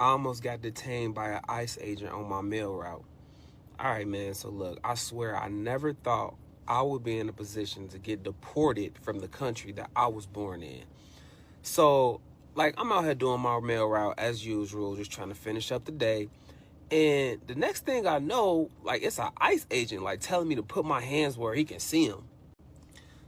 I almost got detained by an ICE agent on my mail route. All right, man. So look, I swear I never thought I would be in a position to get deported from the country that I was born in. So, like, I'm out here doing my mail route as usual, just trying to finish up the day. And the next thing I know, like, it's an ICE agent, like, telling me to put my hands where he can see them.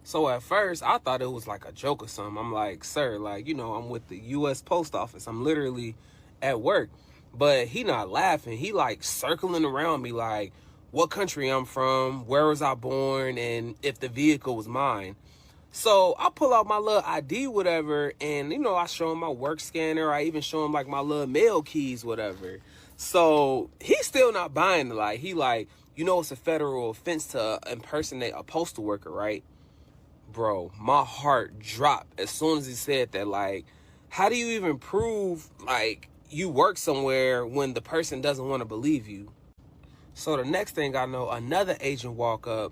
So at first, I thought it was like a joke or something. I'm like, sir, like, I'm with the U.S. Post Office. I'm literally at work. But he not laughing. He like circling around me like, what country I'm from, where was I born, and if the vehicle was mine. So I pull out my little ID, whatever, and I show him my work scanner. I even show him like my little mail keys, whatever. So he's still not buying it. Like, he like, it's a federal offense to impersonate a postal worker, right? Bro, my heart dropped as soon as he said that. Like, how do you even prove like you work somewhere when the person doesn't want to believe you? So the next thing I know, another agent walk up,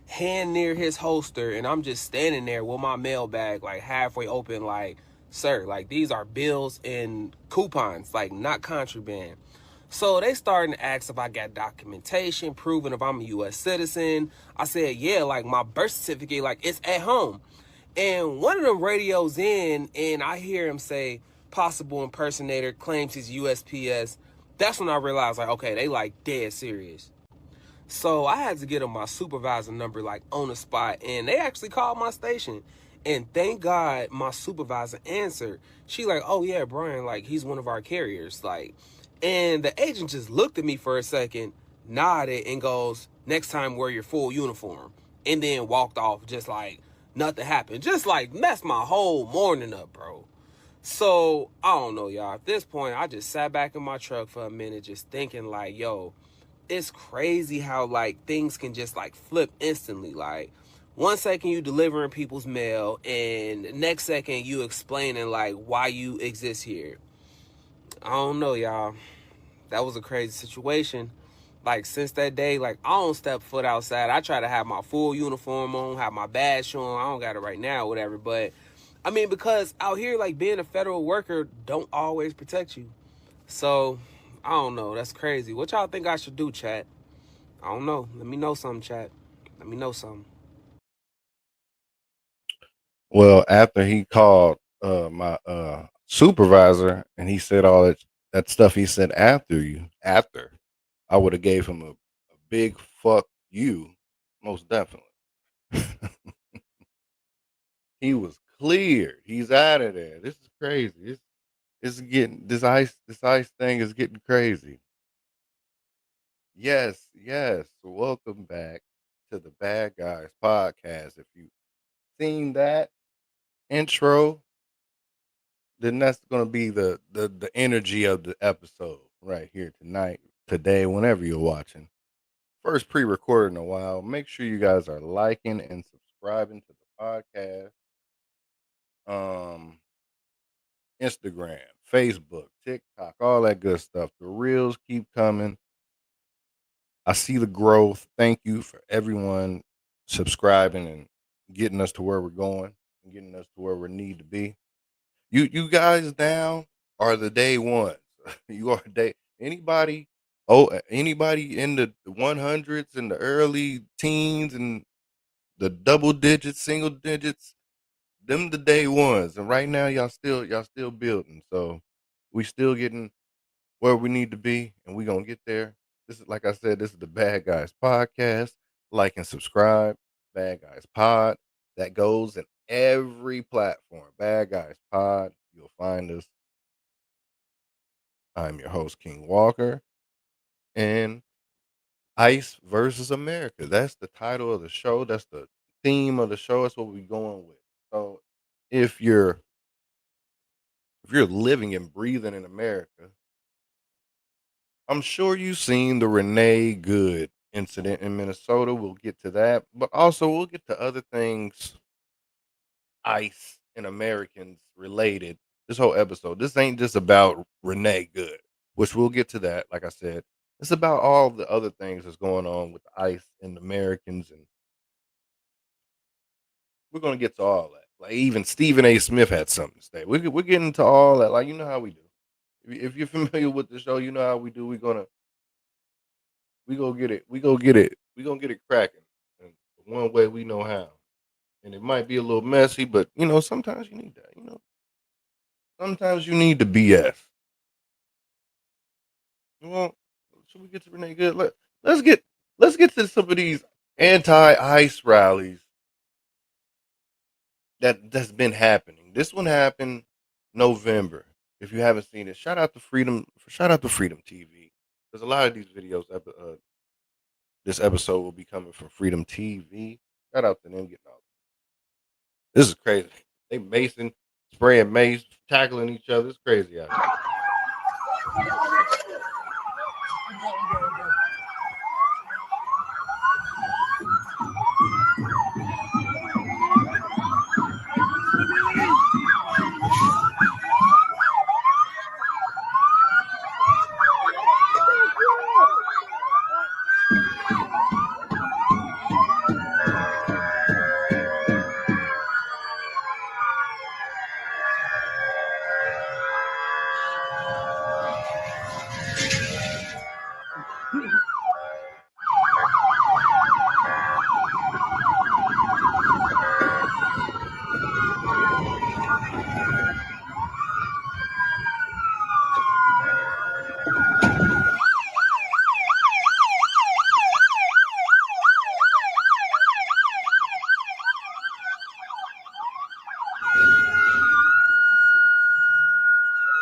hand near his holster, and I'm just standing there with my mail bag like halfway open, like, sir, like, these are bills and coupons, like, not contraband. So they starting to ask if I got documentation proving if I'm a U.S. citizen. I said, yeah, like my birth certificate, like it's at home. And one of them radios in, and I hear him say, possible impersonator claims he's USPS. That's when I realized, like, okay, they like dead serious. So I had to get him my supervisor number like on the spot, and they actually called my station. And thank God my supervisor answered. She like, oh yeah, Brian, like he's one of our carriers. Like, and the agent just looked at me for a second, nodded, and goes, next time wear your full uniform. And then walked off just like nothing happened. Just like messed my whole morning up, bro. So I don't know, y'all. At this point, I just sat back in my truck for a minute, just thinking like, yo, it's crazy how like things can just like flip instantly. Like, 1 second you delivering people's mail, and next second you explaining like why you exist here. I don't know, y'all. That was a crazy situation. Like, since that day, like, I don't step foot outside. I try to have my full uniform on, have my badge on. I don't got it right now, whatever. But I mean, because out here, like, being a federal worker don't always protect you. So I don't know. That's crazy. What y'all think I should do, chat? I don't know. Let me know something, chat. Let me know something. Well, after he called my supervisor and he said all that stuff he said after I would have gave him a big fuck you, most definitely. He was cleared. He's out of there. This is crazy. It's getting this ice thing is getting crazy. Yes, yes. Welcome back to the Bad Guys podcast. If you seen that intro, then that's gonna be the energy of the episode right here tonight, today, whenever you're watching. First pre-recorded in a while. Make sure you guys are liking and subscribing to the podcast. Um, Instagram, Facebook, TikTok, all that good stuff. The reels keep coming. I see the growth. Thank you for everyone subscribing and getting us to where we're going and getting us to where we need to be. You guys now are the day ones. You are day anybody anybody in the 100s and the early teens and the double digits, single digits, them the day ones. And right now y'all still building. So we still getting where we need to be, and we gonna get there. This is, like I said, this is the Bad Guys Podcast. Like and subscribe. Bad Guys Pod. That goes in every platform. Bad Guys Pod. You'll find us. I'm your host, King Walker. And ICE versus America. That's the title of the show. That's the theme of the show. That's what we're going with. So if you're if you're living and breathing in America, I'm sure you've seen the Renee Good incident in Minnesota. We'll get to that, but also we'll get to other things ICE and Americans related. This whole episode, this ain't just about Renee Good, which we'll get to that. Like I said, it's about all the other things that's going on with ICE and Americans, and we're gonna get to all that. Like even Stephen A. Smith had something to say. We're getting to all that. Like you know how we do. If you're familiar with the show, you know how we do. We go get it. We go get it. We gonna get it cracking. And one way we know how. And it might be a little messy, but sometimes you need that. Sometimes you need the BS. Well, should we get to Renee Good? Let's get to some of these anti-ICE rallies that's been happening. This one happened November. If you haven't seen it, shout out to Freedom TV. There's a lot of these videos. This episode will be coming from Freedom TV. Shout out to them getting all. This is crazy. They macing, spraying mace, tackling each other. It's crazy out here.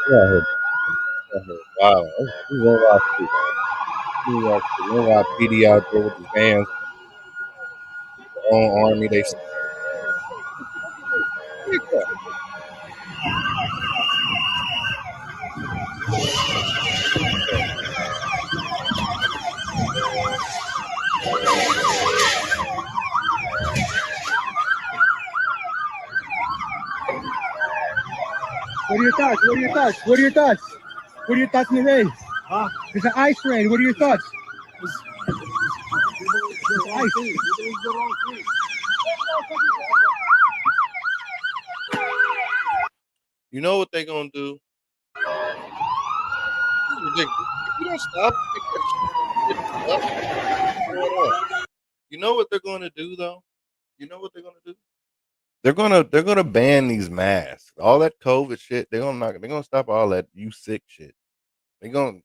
Yeah, wow. This is NYC. NYPD out there with his hands, their own army. They What are your thoughts? What are your thoughts? What are your thoughts? What are your thoughts in the rain? Huh? There's an ice rain. What are your thoughts? Ice. You know what they're gonna do? This is ridiculous. If you don't stop, you know what they're gonna do though? You know what they're gonna do? They're gonna ban these masks. All that COVID shit. They're gonna stop all that you sick shit. They're gonna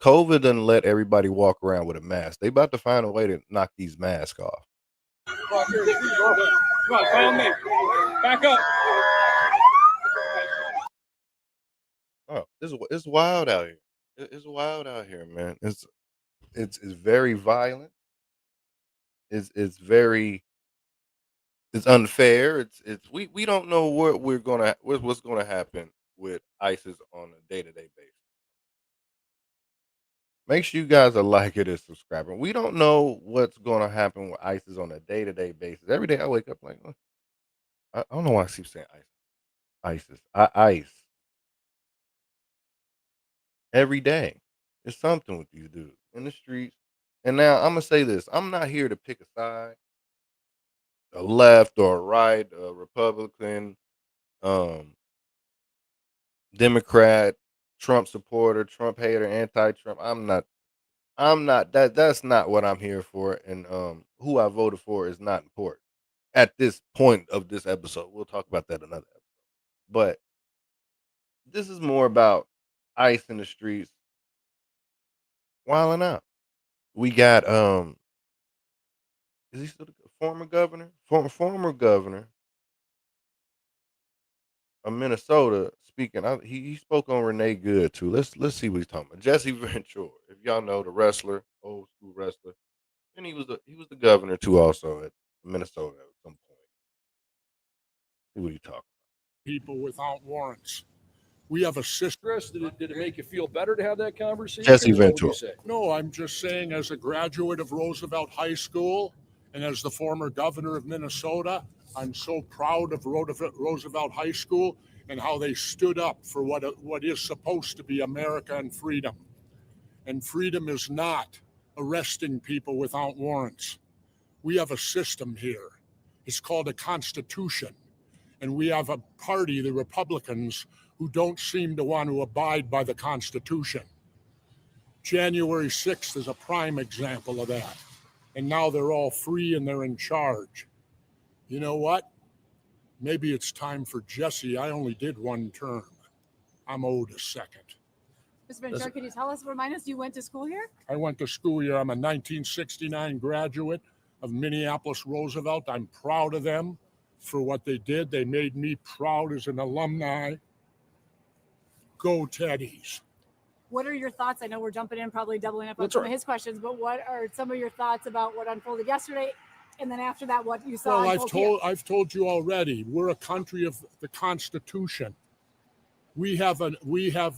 COVID doesn't let everybody walk around with a mask. They about to find a way to knock these masks off. Come on, follow me. Back up. Oh, it's wild out here. It's wild out here, man. It's very violent. It's unfair. We don't know what's gonna happen with ISIS on a day-to-day basis. Make sure you guys are liking and subscribing. We don't know what's gonna happen with ISIS on a day-to-day basis. Every day I wake up like, I don't know why I keep saying ISIS. ICE. Every day. It's something with these dudes in the streets. And now I'm gonna say this. I'm not here to pick a side, a left or a right, a Republican, um, Democrat, Trump supporter, Trump hater, anti-Trump. I'm not that's not what I'm here for. And who I voted for is not important at this point of this episode. We'll talk about that another episode. But this is more about ICE in the streets wilding out. We got is he still the former governor? Former governor of Minnesota speaking. He spoke on Renee Good too. Let's see what he's talking about. Jesse Ventura, if y'all know the wrestler, old school wrestler, and he was the governor too, also at Minnesota at some point. See what he talking. People without warrants. We have a system. Did it make you feel better to have that conversation? Jesse What would Ventura. you say? No, I'm just saying, as a graduate of Roosevelt High School and as the former governor of Minnesota, I'm so proud of Roosevelt High School and how they stood up for what is supposed to be America and freedom. And freedom is not arresting people without warrants. We have a system here. It's called a constitution. And we have a party, the Republicans, who don't seem to want to abide by the Constitution. January 6th is a prime example of that. And now they're all free and they're in charge. You know what? Maybe it's time for Jesse. I only did one term. I'm owed a second. Mr. Ventura, can you remind us, you went to school here? I went to school here. I'm a 1969 graduate of Minneapolis Roosevelt. I'm proud of them for what they did. They made me proud as an alumni. Go Teddies. What are your thoughts? I know we're jumping in, probably doubling up on some of his questions, but what are some of your thoughts about what unfolded yesterday? And then after that, what you saw? Well, I've told you already, we're a country of the Constitution. We have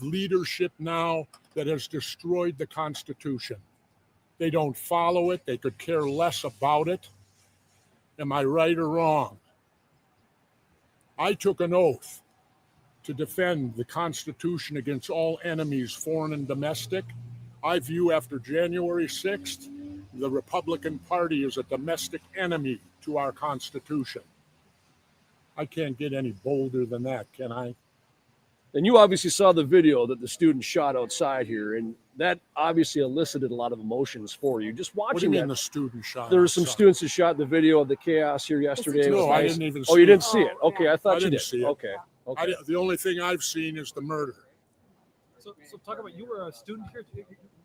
leadership now that has destroyed the Constitution. They don't follow it. They could care less about it. Am I right or wrong? I took an oath to defend the Constitution against all enemies, foreign and domestic. I view after January 6th, the Republican Party is a domestic enemy to our Constitution. I can't get any bolder than that, can I? And you obviously saw the video that the student shot outside here, and that obviously elicited a lot of emotions for you. Just watching What do you mean that, the student shot? there were some students who shot the video of the chaos here yesterday. No, I nice. didn't even see Oh, you didn't it. see it? Okay, I thought I you didn't did. see it. Okay. Okay. The only thing I've seen is the murder. So talk about, you were a student here.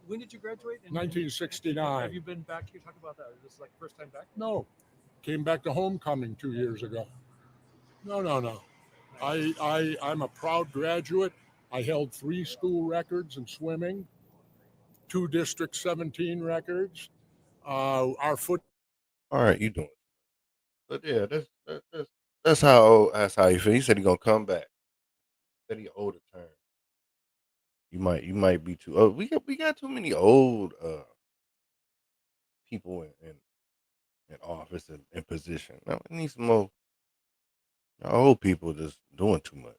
When did you graduate? 1969. Have you been back here? Talk about that. Is this like first time back? No, came back to homecoming 2 years ago. No. I'm a proud graduate. I held 3 school records in swimming, 2 District 17 records. Our foot. All right, you doing? But yeah, that's how you feel. He said he gonna come back. Said he owed a turn. You might be too old. We got too many old people in office and in position. Now we need some more old people just doing too much.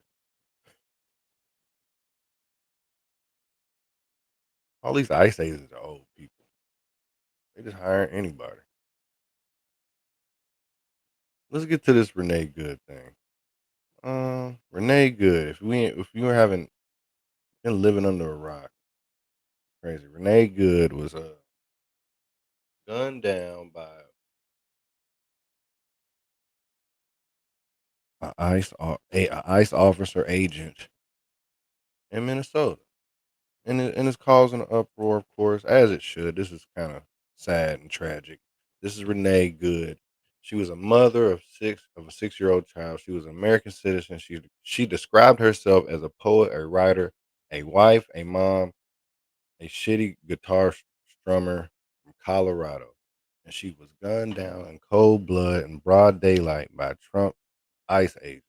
All these ICE agents are old people. They just hire anybody. Let's get to this Renee Good thing. Renee Good. If you haven't been living under a rock, crazy. Renee Good was gunned down by an ICE officer agent in Minnesota. And it's causing an uproar, of course, as it should. This is kind of sad and tragic. This is Renee Good. She was a mother of a 6-year-old child. She was an American citizen. She described herself as a poet, a writer, a wife, a mom, a shitty guitar strummer from Colorado. And she was gunned down in cold blood in broad daylight by Trump ICE agents.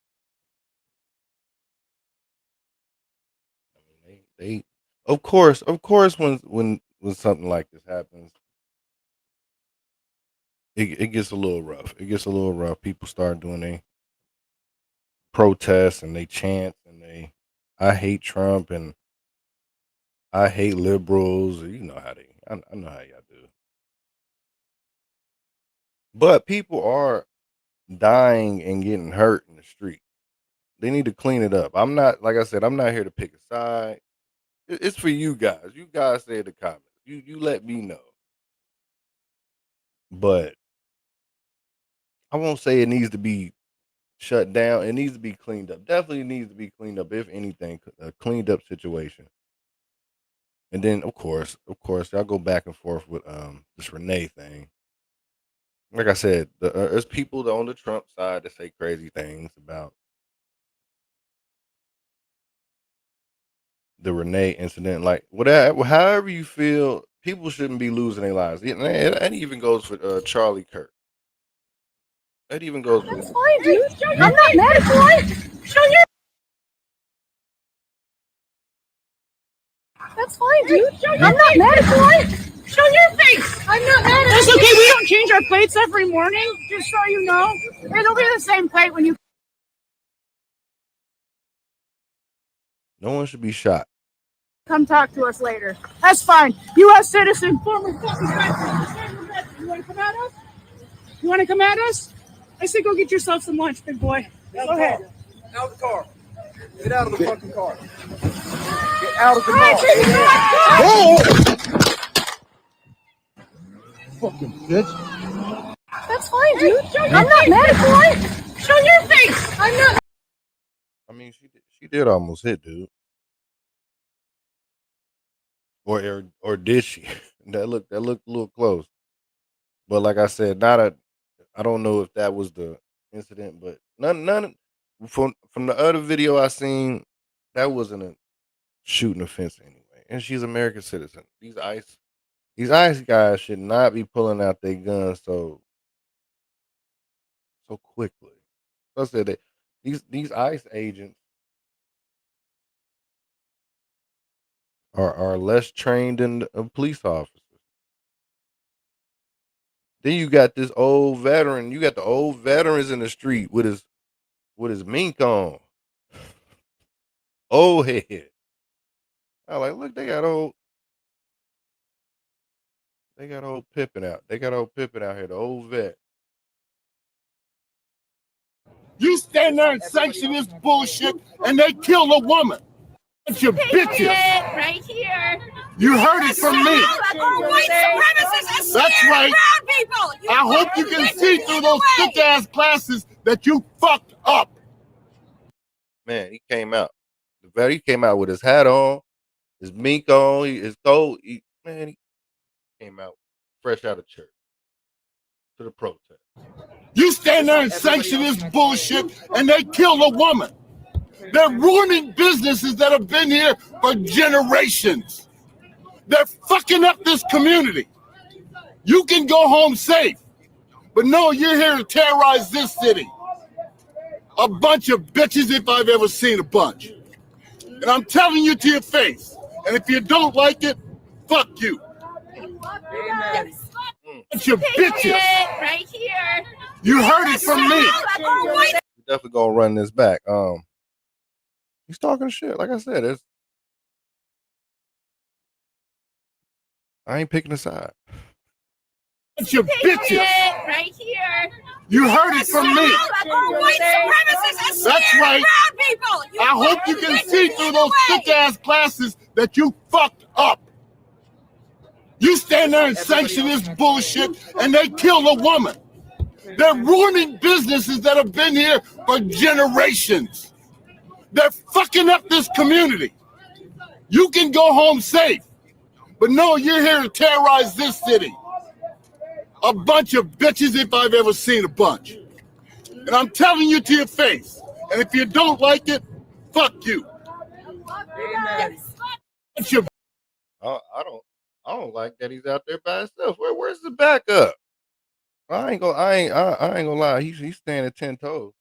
I mean, they of course, when something like this happens, it gets a little rough. It gets a little rough. People start doing their protests and they chant and I hate Trump and I hate liberals. You know how I know how y'all do. But people are dying and getting hurt in the street. They need to clean it up. I'm not, like I said, I'm not here to pick a side. It's for you guys. You guys say in the comments. You let me know. But I won't say it needs to be shut down. It needs to be cleaned up. Definitely needs to be cleaned up, if anything, a cleaned up situation. And then, of course, y'all go back and forth with this Renee thing. Like I said, there's people on the Trump side that say crazy things about the Renee incident. Like, whatever, however you feel, people shouldn't be losing their lives. That even goes for Charlie Kirk. That even goes for. That's fine, dude. I'm not mad at you. Show your. That's fine, dude. I'm not mad at you. Show your face. I'm not mad at you. That's okay. We don't change our plates every morning, just so you know. It'll be the same plate when you. No one should be shot. Come talk to us later. That's fine. U.S. citizen, former. You want to come at us? You want to come at us? I say go get yourself some lunch, big boy. Go ahead. Out the car. Get out of the fucking car. Get out of the car. Fucking bitch. That's fine, dude. I'm not mad at you. Show your face. I'm not. I mean, she did almost hit, dude. Or did she? That looked a little close. But like I said, I don't know if that was the incident, but none from the other video I seen, that wasn't a shooting offense anyway. And she's an American citizen. These ICE guys should not be pulling out their guns so quickly. I said that these ICE agents are less trained than police officers. Then you got this old veteran. You got the old veterans in the street with his mink on. Old head. I like, look, they got old Pippin out. They got old Pippin out here, the old vet. You stand there and sanction this bullshit, and they kill a woman. Bunch of bitches. Right here. You heard it from me. White supremacists. That's right. People. I hope you can see through those thick-ass glasses that you fucked up. Man, he came out. The vet, he came out with his hat on, his mink on, his coat. He came out fresh out of church to the protest. You stand there and sanction this bullshit, and they kill a woman. They're ruining businesses that have been here for generations. They're fucking up this community. You can go home safe, but no, you're here to terrorize this city. A bunch of bitches if I've ever seen a bunch. And I'm telling you to your face. And if you don't like it, fuck you. Amen. Bunch of bitches. Right here. You heard it from me. We're definitely gonna run this back. He's talking shit. Like I said, I ain't picking a side. Bunch of bitches. Right here. You heard it from me. White supremacists. That's right. People. I hope you can see through those thick-ass glasses that you fucked up. You stand there and sanction this bullshit, and they kill a woman. They're ruining businesses that have been here for generations. They're fucking up this community. You can go home safe, but no, you're here to terrorize this city. A bunch of bitches if I've ever seen a bunch. And I'm telling you to your face. And if you don't like it, fuck you. Amen. Bunch of I don't like that he's out there by himself. Where's the backup? I ain't gonna lie. He's standing 10 toes.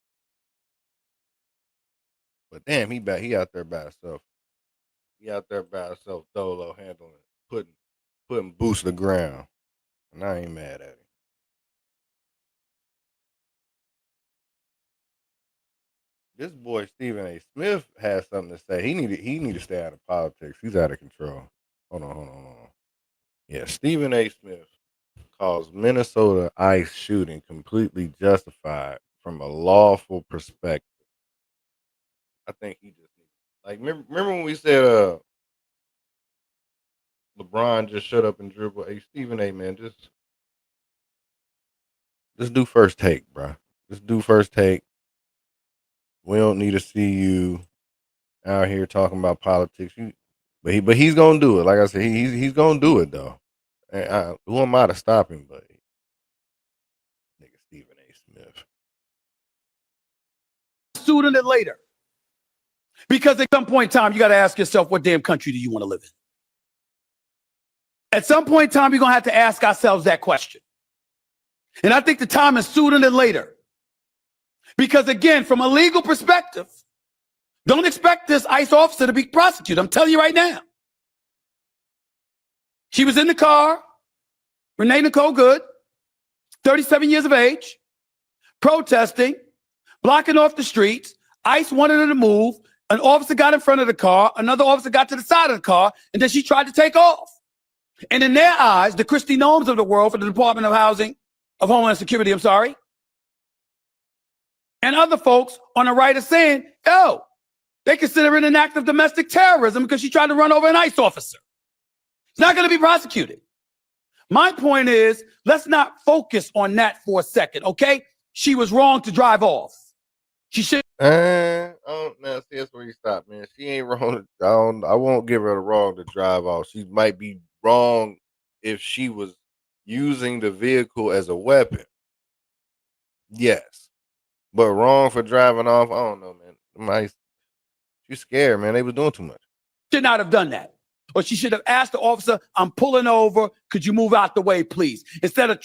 But damn, he out there by himself. He out there by himself, solo handling, putting boots to the ground. And I ain't mad at him. This boy Stephen A. Smith has something to say. He need to stay out of politics. He's out of control. Hold on. Yeah, Stephen A. Smith calls Minnesota ICE shooting completely justified from a lawful perspective. I think he just remember when we said LeBron just shut up and dribble. Hey, Stephen A. man, just do first take, bro. Just do first take. We don't need to see you out here talking about politics. But he's gonna do it. Like I said, he's gonna do it though. And who am I to stop him? But nigga Stephen A. Smith. Sooner than later. Because at some point in time, you got to ask yourself, what damn country do you want to live in? At some point in time, we're going to have to ask ourselves that question. And I think the time is sooner than later. Because again, from a legal perspective, don't expect this ICE officer to be prosecuted. I'm telling you right now. She was in the car, Renee Good, 37 years of age, protesting, blocking off the streets. ICE wanted her to move. An officer got in front of the car. Another officer got to the side of the car, and then she tried to take off. And in their eyes, the Christy Noams of the world for the Department of Homeland Security, and other folks on the right are saying, yo, They consider it an act of domestic terrorism because she tried to run over an ICE officer. It's not going to be prosecuted. My point is, let's not focus on that for a second, okay? She was wrong to drive off. She should. Oh, now see, that's where you stop, man. She ain't wrong. I won't give her the wrong to drive off. She might be wrong if she was using the vehicle as a weapon. Yes, but wrong for driving off. I don't know, man. She's scared, man. They was doing too much. Should not have done that. Or she should have asked the officer, I'm pulling over. Could you move out the way, please? Instead of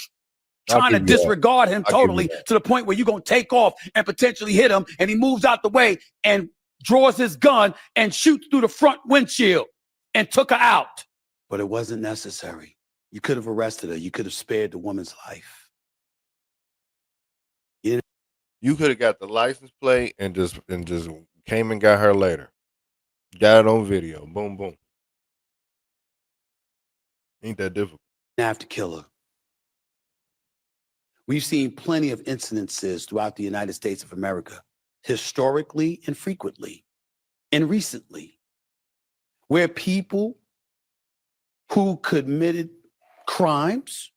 trying to disregard him totally to the point where you're going to take off and potentially hit him, and he moves out the way and draws his gun and shoots through the front windshield and took her out. But it wasn't necessary. You could have arrested her. You could have spared the woman's life. You could have got the license plate and just came and got her later. Got it on video. Boom, boom. Ain't that difficult. Have to kill her. We've seen plenty of incidences throughout the United States of America, historically and frequently, and recently, where people who committed crimes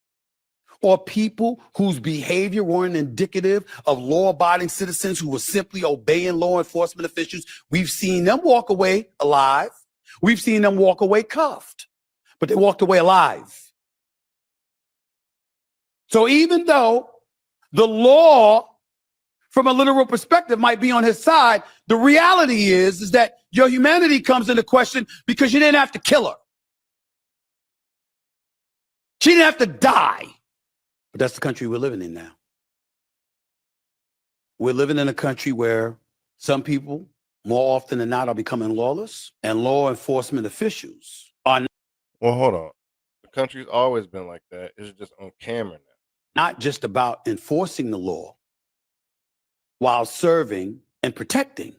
or people whose behavior weren't indicative of law-abiding citizens who were simply obeying law enforcement officials, we've seen them walk away alive. We've seen them walk away cuffed, but they walked away alive. So even though the law, from a literal perspective, might be on his side, the reality is that your humanity comes into question because you didn't have to kill her. She didn't have to die. But that's the country we're living in now. We're living in a country where some people, more often than not, are becoming lawless, and law enforcement officials are not. Well, hold on. The country's always been like that. It's just on camera now. Not just about enforcing the law while serving and protecting,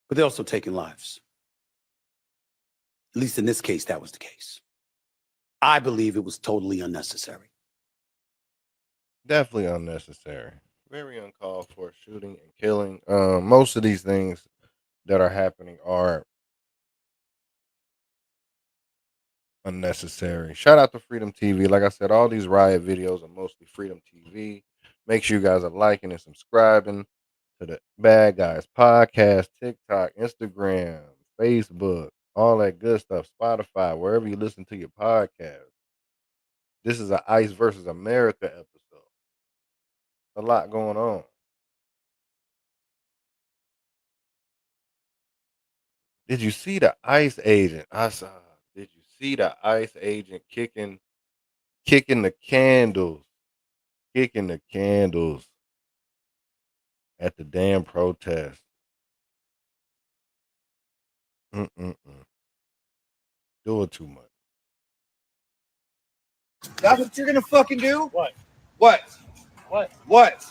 but they're also taking lives. At least in this case, that was the case. I believe it was totally unnecessary. Definitely unnecessary. Very uncalled for shooting and killing. Most of these things that are happening are unnecessary. Shout out to Freedom TV. Like I said, all these riot videos are mostly Freedom TV. Make sure you guys are liking and subscribing to the Bad Guys Podcast, TikTok, Instagram, Facebook, all that good stuff, Spotify, wherever you listen to your podcast. This is an ICE versus America episode. A lot going on. Did you see the ICE agent? Did you see the ICE agent kicking the candles at the damn protest? Doing too much. That's what you're gonna fucking do? What? What? What? What?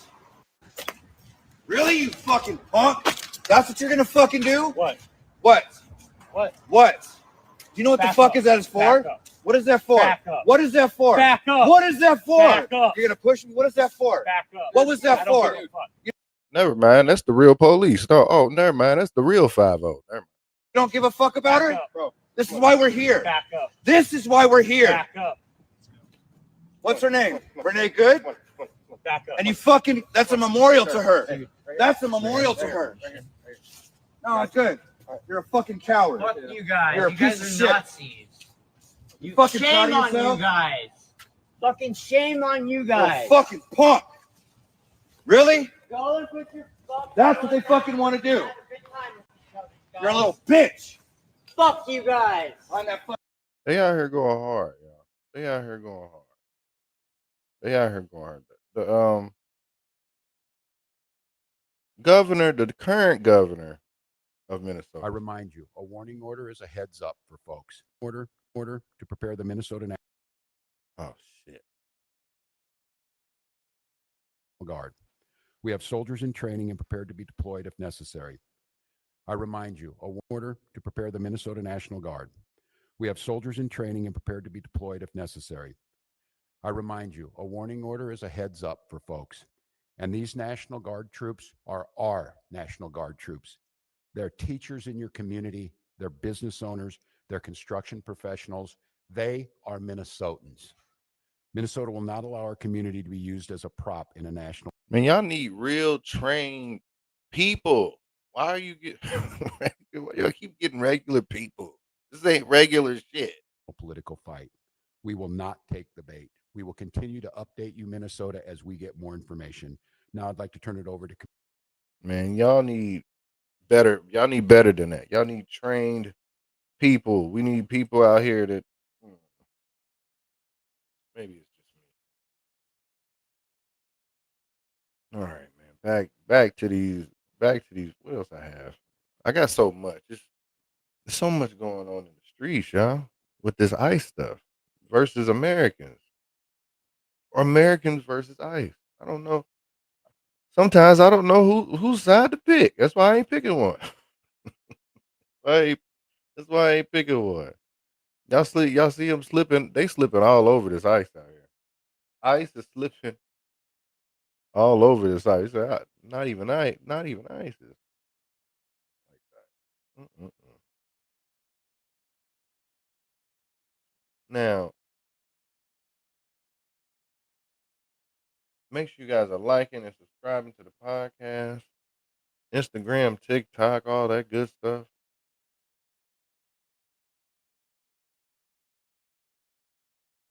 Really, you fucking punk? That's what you're gonna fucking do? What? What? What? What? Do you know what Back the fuck up. is that is for? Back up. What is that for? Back up. What is that for? Back up. What is that for? Back up. You're gonna push me? What is that for? Back up. What was that I don't for? give a fuck. Never mind. That's the real police. No, never mind. That's the real 5-0. Never mind. You don't give a fuck about Back her? up. Bro, this is why we're here. Back up. This is why we're here. Back up. What's her name? Renee Good? Back up. And you fucking, that's a memorial to her. That's a memorial to her. No, it's good. You're a fucking coward. Fuck you guys. You're a You piece guys of are shit. Nazis. You fucking proud Shame of on yourself? you guys. Fucking shame on you You're a guys. fucking punk. Really? Go and put your fucking That's what they fucking want to do. You're a little bitch. Fuck you guys. On that fucking. They out here going hard, y'all. They out here going hard. The governor, the current governor of Minnesota. I remind you, a warning order is a heads up for folks. Order to prepare the Minnesota National Oh shit. Guard. We have soldiers in training and prepared to be deployed if necessary. I remind you, a order to prepare the Minnesota National Guard. We have soldiers in training and prepared to be deployed if necessary. I remind you, a warning order is a heads up for folks. And these National Guard troops are our National Guard troops. They're teachers in your community. They're business owners. They're construction professionals. They are Minnesotans. Minnesota will not allow our community to be used as a prop in a national. Man, y'all need real trained people. Why are you y'all keep getting regular people? This ain't regular shit. Political fight. We will not take the bait. We will continue to update you, Minnesota, as we get more information. Now I'd like to turn it over to. Man, y'all need better. Y'all need better than that. Y'all need trained people. We need people out here that maybe it's just me. All right, man. Back to these. What else I have? I got so much. There's so much going on in the streets, y'all, with this ICE stuff versus Americans. Or Americans versus ICE. I don't know. Sometimes I don't know whose side to pick. That's why I ain't picking one. That's why I ain't picking one. Y'all see them slipping. They slipping all over this ICE out here. ICE is slipping all over this ICE. Not even ICE. Not even ICE is like that. Mm-mm-mm. Now, make sure you guys are liking and subscribing to the podcast, Instagram, TikTok, all that good stuff.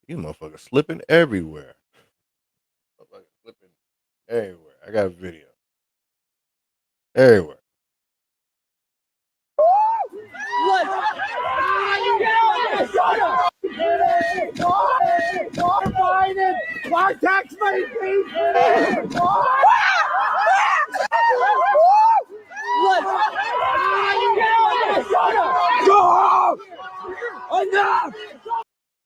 These motherfuckers slipping everywhere. Motherfuckers slipping everywhere. I got a video. Everywhere. My tax money, please. Enough!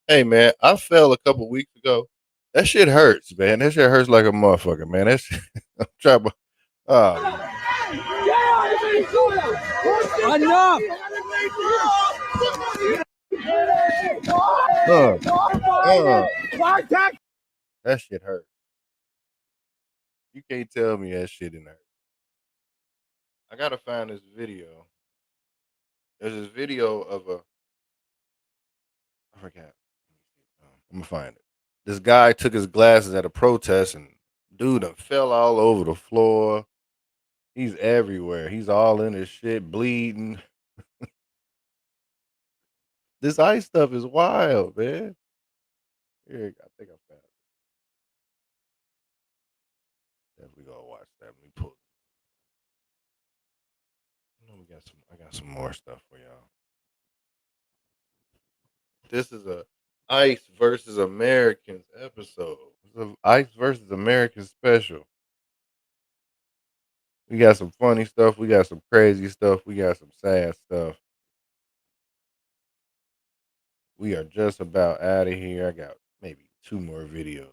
Hey man, I fell a couple weeks ago. That shit hurts, man. That shit hurts like a motherfucker, man. That's I'm trying to. Enough! That shit hurt. You can't tell me that shit didn't hurt. I gotta find this video. There's this video of I forgot. I'm gonna find it. This guy took his glasses at a protest and dude done fell all over the floor. He's everywhere. He's all in his shit, bleeding. This ICE stuff is wild, man. Here, I think I found it. Definitely gonna watch that. Let me pull. I got some more stuff for y'all. This is a ICE versus Americans episode. It's a ICE versus Americans special. We got some funny stuff. We got some crazy stuff. We got some sad stuff. We are just about out of here. I got maybe 2 more videos.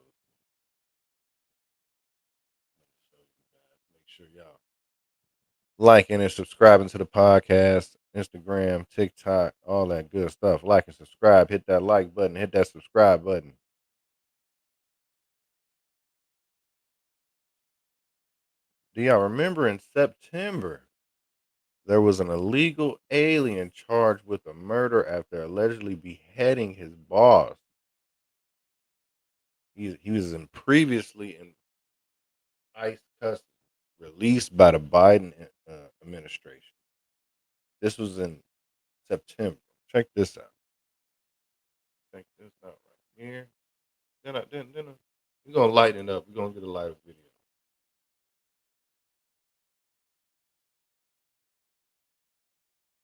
Make sure y'all liking and subscribing to the podcast, Instagram, TikTok, all that good stuff. Like and subscribe. Hit that like button. Hit that subscribe button. Do y'all remember in September, there was an illegal alien charged with a murder after allegedly beheading his boss? He was previously in ICE custody, released by the Biden administration. This was in September. Check this out. Check this out right here. Then we're gonna lighten it up. We're gonna get a lighter video.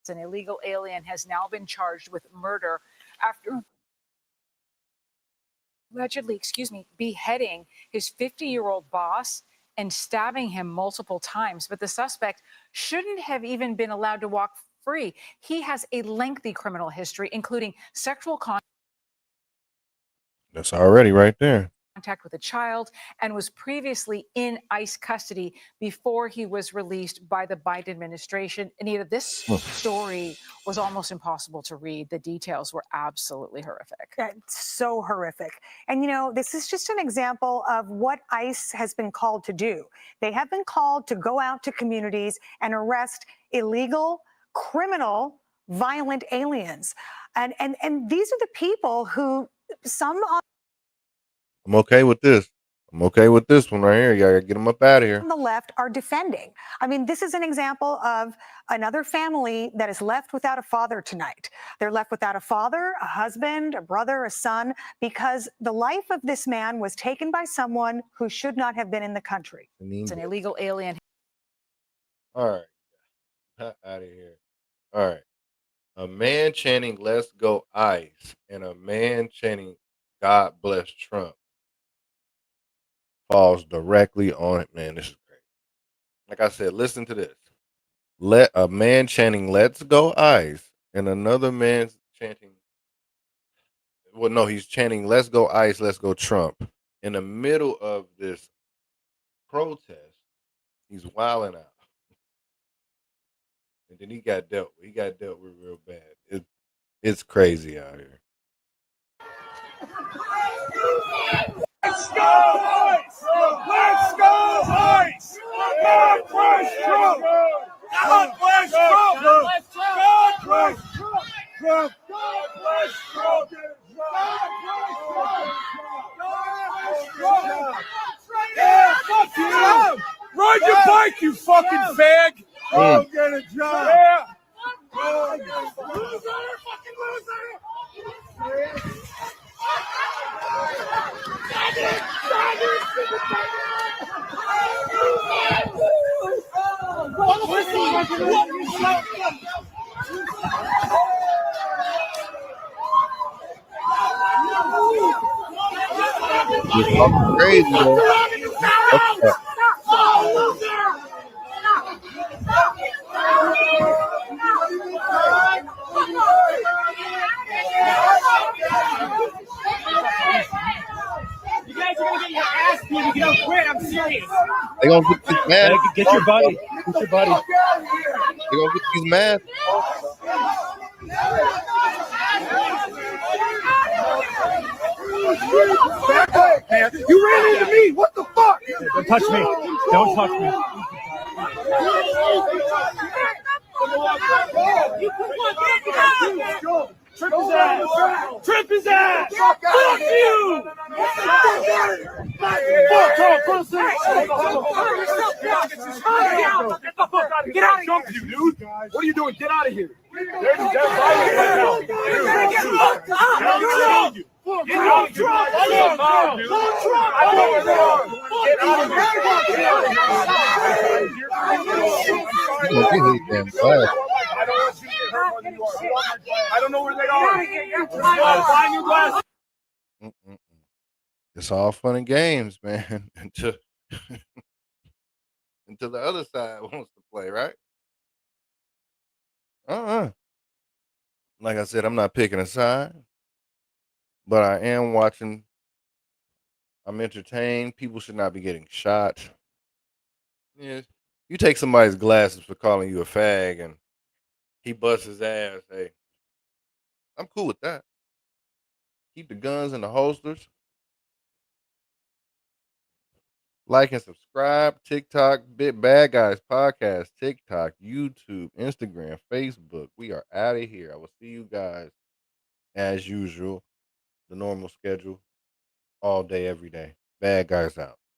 An illegal alien has now been charged with murder after allegedly, beheading his 50-year-old boss and stabbing him multiple times. But the suspect shouldn't have even been allowed to walk free. He has a lengthy criminal history, including sexual contact. That's already right there. contact with a child and was previously in ICE custody before he was released by the Biden administration. Anita, this story was almost impossible to read. The details were absolutely horrific. So horrific. And, you know, this is just an example of what ICE has been called to do. They have been called to go out to communities and arrest illegal, criminal, violent aliens. And these are the people who some I'm okay with this. I'm okay with this one right here. You gotta get them up out of here. on the left are defending. I mean, this is an example of another family that is left without a father tonight. They're left without a father, a husband, a brother, a son, because the life of this man was taken by someone who should not have been in the country. It's an illegal alien. All right. Out of here. All right. A man chanting "Let's go ICE" and a man chanting "God bless Trump" falls directly on it. Man, this is great. Like I said, listen to this. Let a man chanting "Let's go ICE" and another man chanting, well, no, he's chanting "Let's go ICE, let's go Trump" in the middle of this protest. He's wilding out. And then he got dealt with. He got dealt with real bad. It's crazy out here. Let's go ICE! Let's go ICE! God bless Trump! God bless Trump! God bless Trump! God bless Trump! Yeah, fuck you! Ride your bike, you fucking fag! Go get a job! Yeah! Go get a job! Loser! Fucking loser! It's fucking crazy, though. Okay. You guys are gonna get your ass beat if you don't quit. I'm serious. They gonna get these masks. Get your buddy. Get your buddy. They gonna get these masks. Man, you ran into me. What the fuck? Don't touch me. Don't touch me. Trip his ass! Trip his ass! Fuck you! Fuck off, pussy! Get out of here, dude! What are you doing? Get out of here! There's violence right now. Get out of here! I don't know where they are. It's all fun and games, man. until the other side wants to play, right? Like I said, I'm not picking a side, but I am watching. I'm entertained. People should not be getting shot. Yeah, you take somebody's glasses for calling you a fag and he busts his ass. Hey, I'm cool with that. Keep the guns in the holsters. Like and subscribe. TikTok, Bit Bad Guys Podcast, TikTok, YouTube, Instagram, Facebook. We are out of here. I will see you guys as usual. The normal schedule. All day, every day. Bad Guys out.